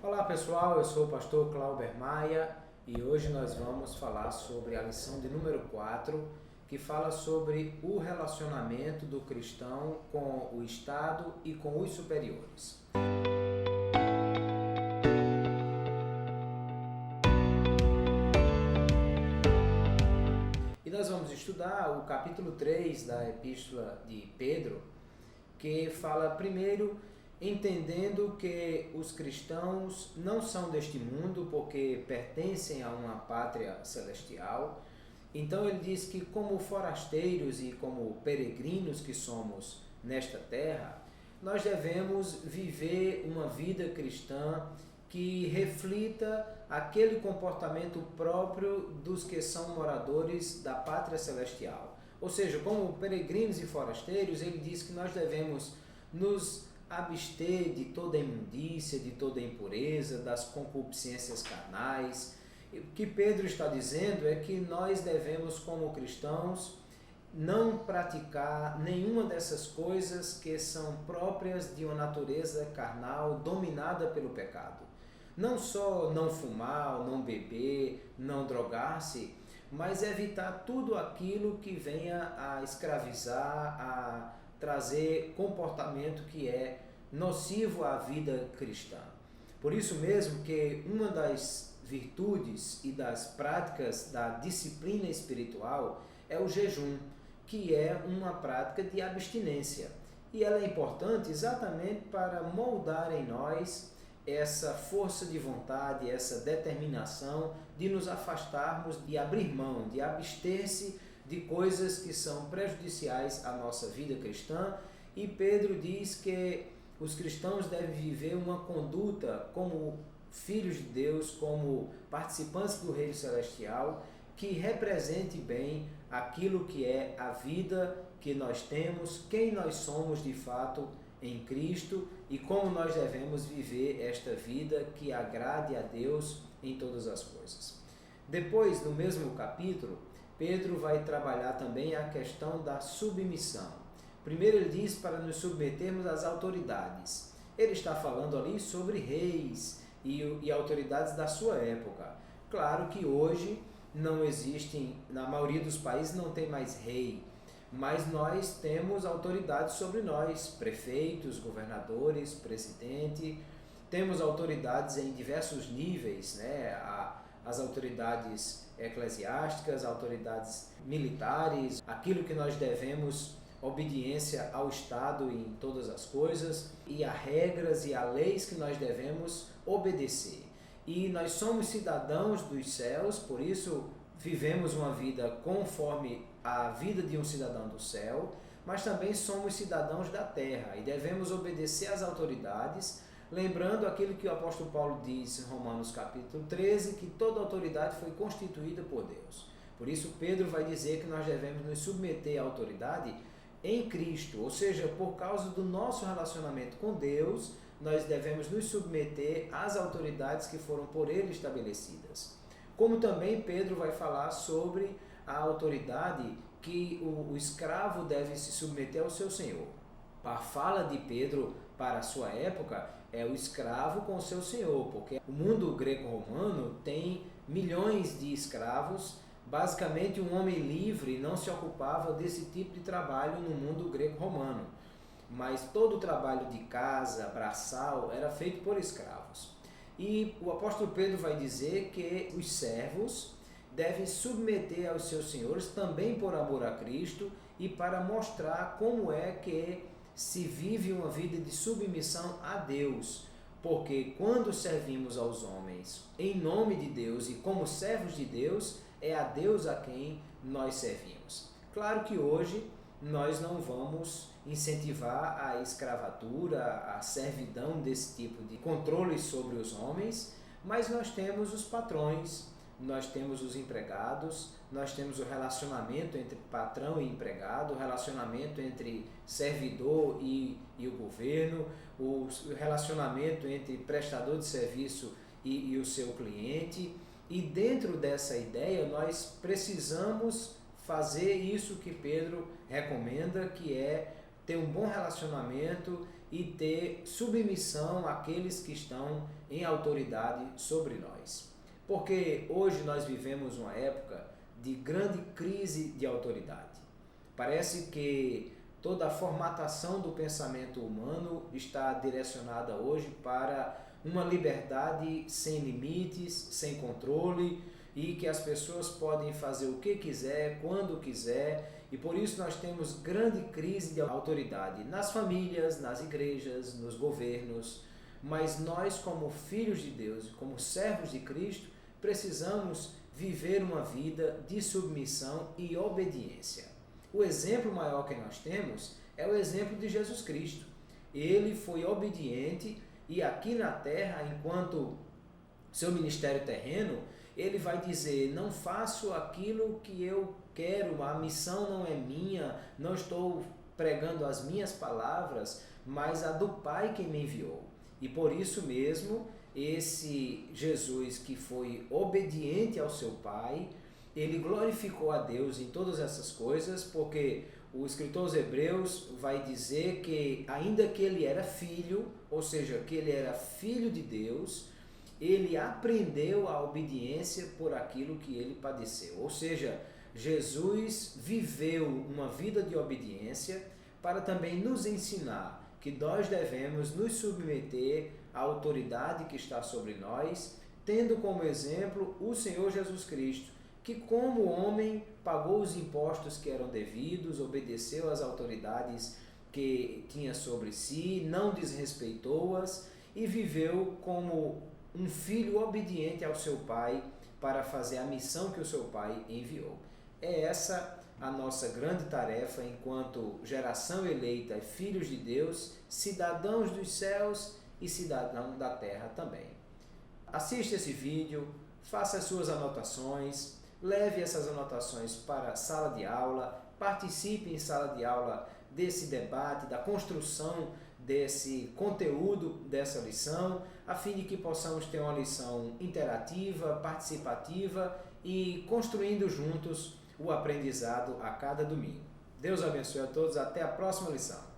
Olá pessoal, eu sou o pastor Clauber Maia e hoje nós vamos falar sobre a lição de número 4, que fala sobre o relacionamento do cristão com o Estado e com os superiores. E nós vamos estudar o capítulo 3 da Epístola de Pedro, que fala primeiro entendendo que os cristãos não são deste mundo porque pertencem a uma pátria celestial. Então ele diz que como forasteiros e como peregrinos que somos nesta terra, nós devemos viver uma vida cristã que reflita aquele comportamento próprio dos que são moradores da pátria celestial. Ou seja, como peregrinos e forasteiros, ele diz que nós devemos nos abster de toda imundícia, de toda impureza, das concupiscências carnais. O que Pedro está dizendo é que nós devemos, como cristãos, não praticar nenhuma dessas coisas que são próprias de uma natureza carnal dominada pelo pecado. Não só não fumar, não beber, não drogar-se, mas evitar tudo aquilo que venha a escravizar, a trazer comportamento que é nocivo à vida cristã. Por isso mesmo que uma das virtudes e das práticas da disciplina espiritual é o jejum, que é uma prática de abstinência. E ela é importante exatamente para moldar em nós essa força de vontade, essa determinação de nos afastarmos, de abrir mão, de abster-se de coisas que são prejudiciais à nossa vida cristã. E Pedro diz que os cristãos devem viver uma conduta como filhos de Deus, como participantes do reino celestial, que represente bem aquilo que é a vida que nós temos, quem nós somos de fato em Cristo e como nós devemos viver esta vida que agrade a Deus em todas as coisas. Depois, no mesmo capítulo, Pedro vai trabalhar também a questão da submissão. Primeiro ele diz para nos submetermos às autoridades. Ele está falando ali sobre reis e autoridades da sua época. Claro que hoje não existem, na maioria dos países não tem mais rei, mas nós temos autoridades sobre nós, prefeitos, governadores, presidente, temos autoridades em diversos níveis, né? As autoridades eclesiásticas, autoridades militares, aquilo que nós devemos obediência ao Estado em todas as coisas, e a regras e a leis que nós devemos obedecer. E nós somos cidadãos dos céus, por isso vivemos uma vida conforme a vida de um cidadão do céu, mas também somos cidadãos da terra e devemos obedecer às autoridades, lembrando aquilo que o apóstolo Paulo diz em Romanos capítulo 13, que toda autoridade foi constituída por Deus. Por isso Pedro vai dizer que nós devemos nos submeter à autoridade em Cristo, ou seja, por causa do nosso relacionamento com Deus, nós devemos nos submeter às autoridades que foram por Ele estabelecidas. Como também Pedro vai falar sobre a autoridade que o escravo deve se submeter ao seu senhor. A fala de Pedro para a sua época é o escravo com o seu senhor, porque o mundo greco-romano tem milhões de escravos. Basicamente, um homem livre não se ocupava desse tipo de trabalho no mundo greco-romano, mas todo o trabalho de casa, braçal, era feito por escravos. E o apóstolo Pedro vai dizer que os servos devem submeter aos seus senhores também por amor a Cristo e para mostrar como é que se vive uma vida de submissão a Deus. Porque quando servimos aos homens em nome de Deus e como servos de Deus, é a Deus a quem nós servimos. Claro que hoje nós não vamos incentivar a escravatura, a servidão desse tipo de controle sobre os homens, mas nós temos os patrões, nós temos os empregados, nós temos o relacionamento entre patrão e empregado, o relacionamento entre servidor e o governo, o relacionamento entre prestador de serviço e o seu cliente. E dentro dessa ideia nós precisamos fazer isso que Pedro recomenda, que é ter um bom relacionamento e ter submissão àqueles que estão em autoridade sobre nós. Porque hoje nós vivemos uma época de grande crise de autoridade. Parece que toda a formatação do pensamento humano está direcionada hoje para uma liberdade sem limites, sem controle, e que as pessoas podem fazer o que quiser, quando quiser, e por isso nós temos grande crise de autoridade nas famílias, nas igrejas, nos governos. Mas nós, como filhos de Deus, como servos de Cristo, precisamos viver uma vida de submissão e obediência. O exemplo maior que nós temos é o exemplo de Jesus Cristo. Ele foi obediente e aqui na terra, enquanto seu ministério terreno, ele vai dizer: não faço aquilo que eu quero, a missão não é minha, não estou pregando as minhas palavras, mas a do Pai que me enviou. E por isso mesmo, esse Jesus que foi obediente ao seu Pai, ele glorificou a Deus em todas essas coisas, porque o escritor aos Hebreus vai dizer que ainda que ele era filho, ou seja, que ele era filho de Deus, ele aprendeu a obediência por aquilo que ele padeceu. Ou seja, Jesus viveu uma vida de obediência para também nos ensinar que nós devemos nos submeter à autoridade que está sobre nós, tendo como exemplo o Senhor Jesus Cristo, que como homem pagou os impostos que eram devidos, obedeceu às autoridades que tinha sobre si, não desrespeitou-as e viveu como um filho obediente ao seu pai para fazer a missão que o seu pai enviou. É essa a nossa grande tarefa enquanto geração eleita e filhos de Deus, cidadãos dos céus e cidadãos da terra também. Assista esse vídeo, faça as suas anotações, leve essas anotações para a sala de aula, participe em sala de aula desse debate, da construção desse conteúdo, dessa lição, a fim de que possamos ter uma lição interativa, participativa e construindo juntos o aprendizado a cada domingo. Deus abençoe a todos, até a próxima lição.